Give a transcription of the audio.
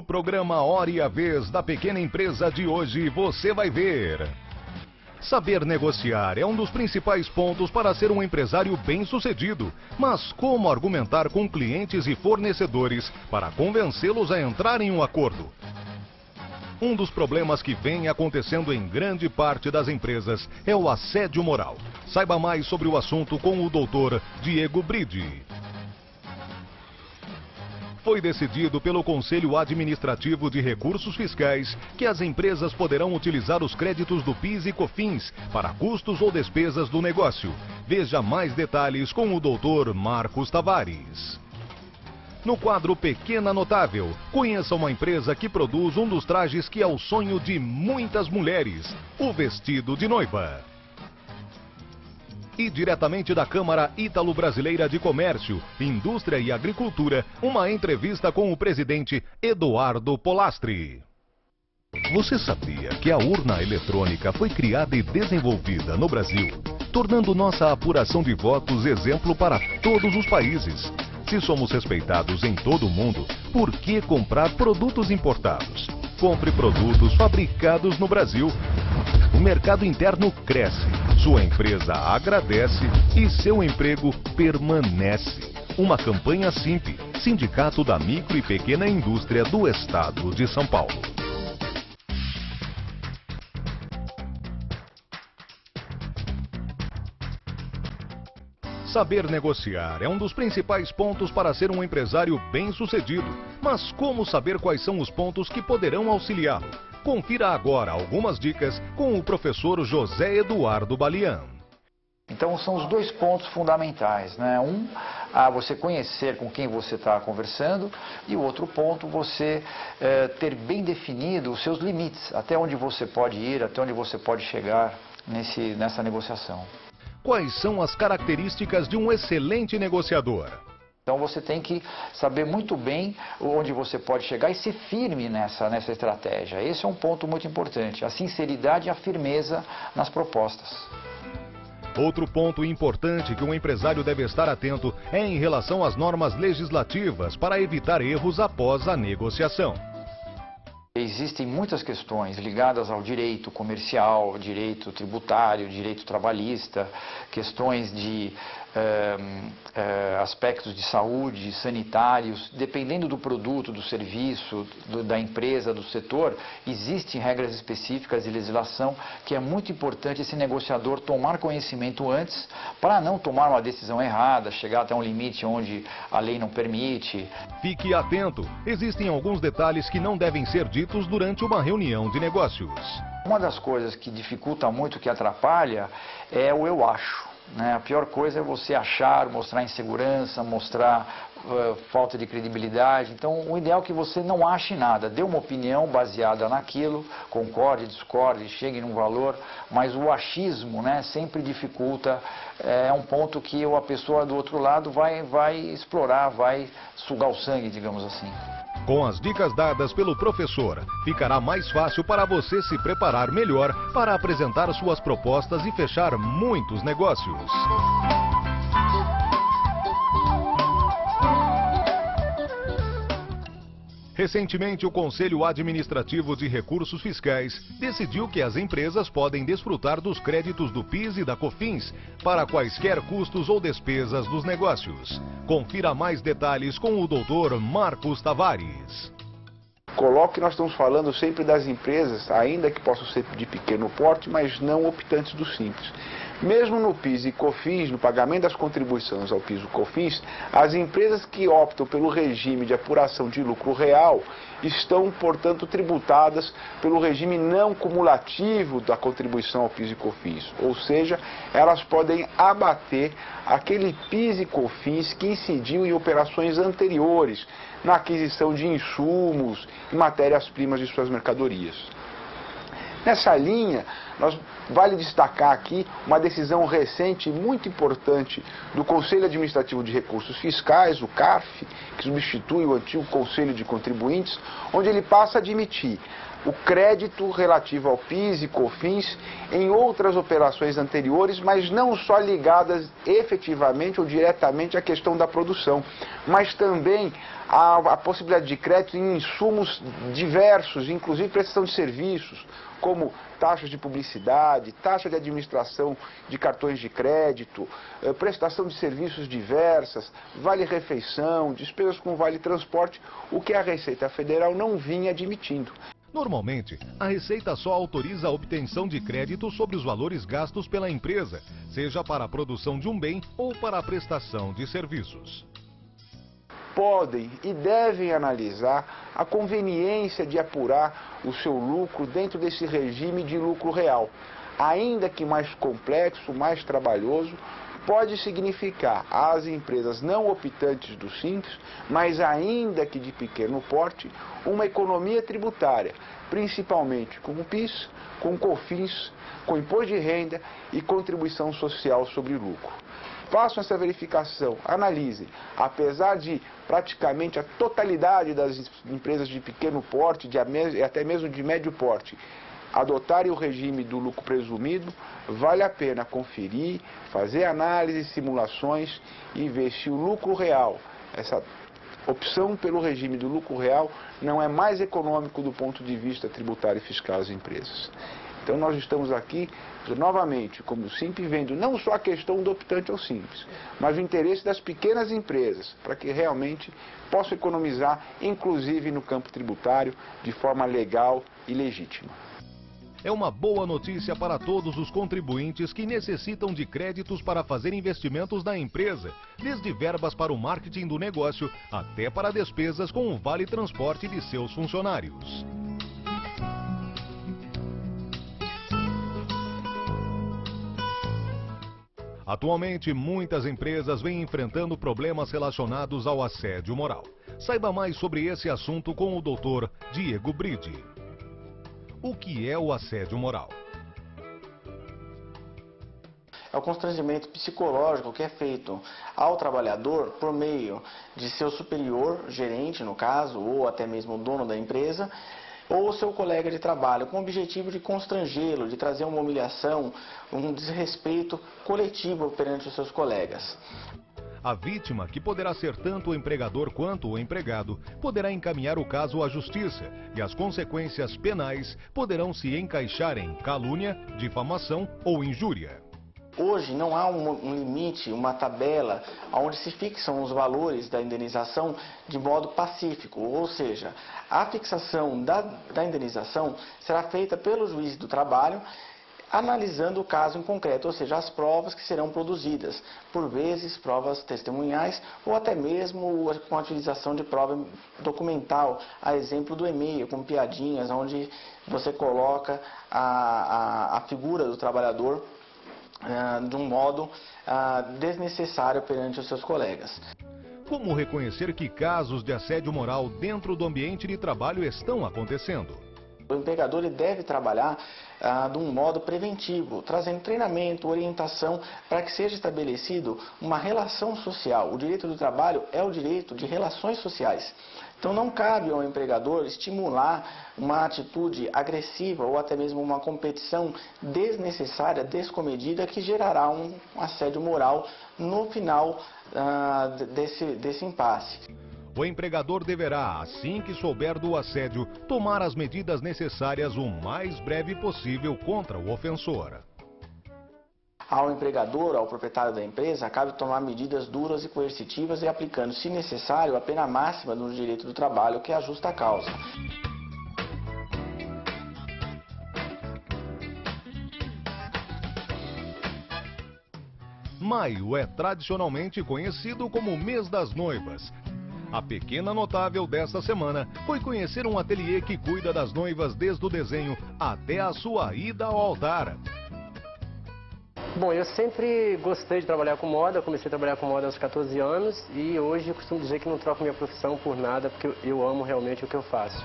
No programa Hora e a Vez da Pequena Empresa de hoje, você vai ver. Saber negociar é um dos principais pontos para ser um empresário bem-sucedido. Mas como argumentar com clientes e fornecedores para convencê-los a entrar em um acordo? Um dos problemas que vem acontecendo em grande parte das empresas é o assédio moral. Saiba mais sobre o assunto com o Dr. Diego Bride. Foi decidido pelo Conselho Administrativo de Recursos Fiscais que as empresas poderão utilizar os créditos do PIS e COFINS para custos ou despesas do negócio. Veja mais detalhes com o Dr. Marcos Tavares. No quadro Pequena Notável, conheça uma empresa que produz um dos trajes que é o sonho de muitas mulheres, o vestido de noiva. E diretamente da Câmara Ítalo-Brasileira de Comércio, Indústria e Agricultura, uma entrevista com o presidente Eduardo Polastri. Você sabia que a urna eletrônica foi criada e desenvolvida no Brasil, tornando nossa apuração de votos exemplo para todos os países? Se somos respeitados em todo o mundo, por que comprar produtos importados? Compre produtos fabricados no Brasil. O mercado interno cresce, sua empresa agradece e seu emprego permanece. Uma campanha simples, Sindicato da Micro e Pequena Indústria do Estado de São Paulo. Saber negociar é um dos principais pontos para ser um empresário bem-sucedido. Mas como saber quais são os pontos que poderão auxiliá-lo? Confira agora algumas dicas com o professor José Eduardo Balian. Então são os dois pontos fundamentais, né? Você conhecer com quem você está conversando, e o outro ponto, você ter bem definido os seus limites, até onde você pode ir, até onde você pode chegar nessa negociação. Quais são as características de um excelente negociador? Então você tem que saber muito bem onde você pode chegar e ser firme nessa estratégia. Esse é um ponto muito importante, a sinceridade e a firmeza nas propostas. Outro ponto importante que um empresário deve estar atento é em relação às normas legislativas para evitar erros após a negociação. Existem muitas questões ligadas ao direito comercial, direito tributário, direito trabalhista, questões de aspectos de saúde, sanitários. Dependendo do produto, do serviço, da empresa, do setor, existem regras específicas de legislação que é muito importante esse negociador tomar conhecimento antes para não tomar uma decisão errada, chegar até um limite onde a lei não permite. Fique atento, existem alguns detalhes que não devem ser ditos durante uma reunião de negócios. Uma das coisas que dificulta muito, que atrapalha, é o eu acho. A pior coisa é você achar, mostrar insegurança, mostrar falta de credibilidade. Então, o ideal é que você não ache nada, dê uma opinião baseada naquilo, concorde, discorde, chegue num valor, mas o achismo, sempre dificulta, é um ponto que a pessoa do outro lado vai explorar, vai sugar o sangue, digamos assim. Com as dicas dadas pelo professor, ficará mais fácil para você se preparar melhor para apresentar suas propostas e fechar muitos negócios. Recentemente, o Conselho Administrativo de Recursos Fiscais decidiu que as empresas podem desfrutar dos créditos do PIS e da COFINS para quaisquer custos ou despesas dos negócios. Confira mais detalhes com o Dr. Marcos Tavares. Coloque que nós estamos falando sempre das empresas, ainda que possam ser de pequeno porte, mas não optantes do simples. Mesmo no PIS e COFINS, no pagamento das contribuições ao PIS e COFINS, as empresas que optam pelo regime de apuração de lucro real estão, portanto, tributadas pelo regime não cumulativo da contribuição ao PIS e COFINS. Ou seja, elas podem abater aquele PIS e COFINS que incidiu em operações anteriores, na aquisição de insumos e matérias-primas de suas mercadorias. Nessa linha, vale destacar aqui uma decisão recente muito importante do Conselho Administrativo de Recursos Fiscais, o CARF, que substitui o antigo Conselho de Contribuintes, onde ele passa a admitir o crédito relativo ao PIS e COFINS em outras operações anteriores, mas não só ligadas efetivamente ou diretamente à questão da produção, mas também a possibilidade de crédito em insumos diversos, inclusive prestação de serviços, como taxas de publicidade, taxa de administração de cartões de crédito, prestação de serviços diversas, vale-refeição, despesas com vale-transporte, o que a Receita Federal não vinha admitindo. Normalmente, a Receita só autoriza a obtenção de crédito sobre os valores gastos pela empresa, seja para a produção de um bem ou para a prestação de serviços. Podem e devem analisar a conveniência de apurar o seu lucro dentro desse regime de lucro real. Ainda que mais complexo, mais trabalhoso, pode significar às empresas não optantes do Simples, mas ainda que de pequeno porte, uma economia tributária, principalmente com o PIS, com o COFINS, com imposto de renda e contribuição social sobre lucro. Façam essa verificação, analisem. Apesar de praticamente a totalidade das empresas de pequeno porte, e até mesmo de médio porte, adotarem o regime do lucro presumido, vale a pena conferir, fazer análise, simulações e ver se o lucro real, essa opção pelo regime do lucro real, não é mais econômico do ponto de vista tributário e fiscal às empresas. Então nós estamos aqui, novamente, como o Simples, vendo não só a questão do optante ao Simples, mas o interesse das pequenas empresas, para que realmente possam economizar, inclusive no campo tributário, de forma legal e legítima. É uma boa notícia para todos os contribuintes que necessitam de créditos para fazer investimentos na empresa, desde verbas para o marketing do negócio até para despesas com o vale-transporte de seus funcionários. Atualmente, muitas empresas vêm enfrentando problemas relacionados ao assédio moral. Saiba mais sobre esse assunto com o Dr. Diego Bride. O que é o assédio moral? É o constrangimento psicológico que é feito ao trabalhador por meio de seu superior, gerente no caso, ou até mesmo o dono da empresa, ou seu colega de trabalho, com o objetivo de constrangê-lo, de trazer uma humilhação, um desrespeito coletivo perante os seus colegas. A vítima, que poderá ser tanto o empregador quanto o empregado, poderá encaminhar o caso à justiça e as consequências penais poderão se encaixar em calúnia, difamação ou injúria. Hoje não há um limite, uma tabela onde se fixam os valores da indenização de modo pacífico, ou seja, a fixação da indenização será feita pelo juiz do trabalho, analisando o caso em concreto, ou seja, as provas que serão produzidas, por vezes provas testemunhais ou até mesmo com a utilização de prova documental, a exemplo do e-mail, com piadinhas, onde você coloca a figura do trabalhador de um modo desnecessário perante os seus colegas. Como reconhecer que casos de assédio moral dentro do ambiente de trabalho estão acontecendo? O empregador ele deve trabalhar de um modo preventivo, trazendo treinamento, orientação, para que seja estabelecido uma relação social. O direito do trabalho é o direito de relações sociais. Então não cabe ao empregador estimular uma atitude agressiva ou até mesmo uma competição desnecessária, descomedida, que gerará um assédio moral no final desse impasse. O empregador deverá, assim que souber do assédio, tomar as medidas necessárias o mais breve possível contra o ofensor. Ao empregador, ao proprietário da empresa, cabe tomar medidas duras e coercitivas e aplicando, se necessário, a pena máxima no direito do trabalho, que é a justa causa. Maio é tradicionalmente conhecido como o mês das noivas. A pequena notável desta semana foi conhecer um ateliê que cuida das noivas desde o desenho até a sua ida ao altar. Bom, eu sempre gostei de trabalhar com moda, comecei a trabalhar com moda aos 14 anos e hoje eu costumo dizer que não troco minha profissão por nada, porque eu amo realmente o que eu faço.